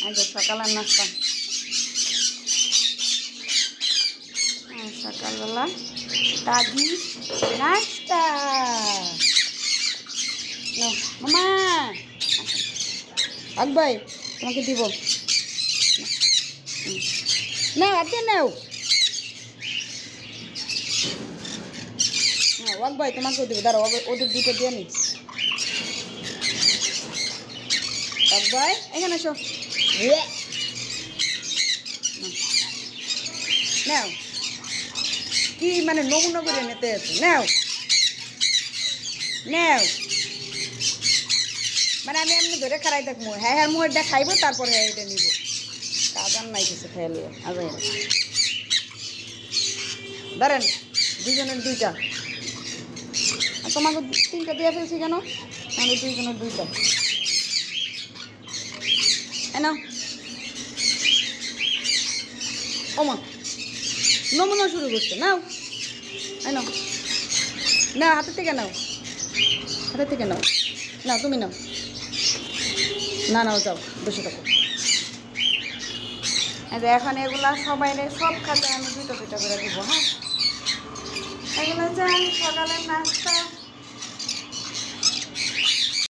এই যে সকালের নাস্তা। সকালবেলা তাজি নাস্তা। মামা ভাই তোমাকে দিব নাও, আজকে নাও। হ্যাঁ ওয়াক ভাই তোমাকেও দেবো, দাঁড়াও ওদের দুটো দিয়ে নি। ওয়াক ভাই এখানে এসো। নাও, কি মানে নমুনা করে নিতে আছে। নাও নাও, মানে আমি এমনি ধরে খারাই থাকবো। হ্যাঁ হ্যাঁ মুখেরটা খাইবো, তারপরে হ্যাঁ এটা নিব। কাজান নাই কিছু খেয়ালি আজ ধরেন দুজনের দুইটা। আর তোমাকে তিনটা দিয়ে ফেলছি কেন? আমাদের দুইজনের দুইটা। এনো ওমা নমুনা শুরু করছে। নাও এনো, নাও হাতের থেকে নাও, হাতের থেকে নাও। নাও তুমি নাও। না নাও যাও, বসে থাকো। এখন এগুলা সবাই সব খাতে আমি দুটো দুটো করে দিব। হ্যাঁ এগুলো হচ্ছে সকালের নাস্তা।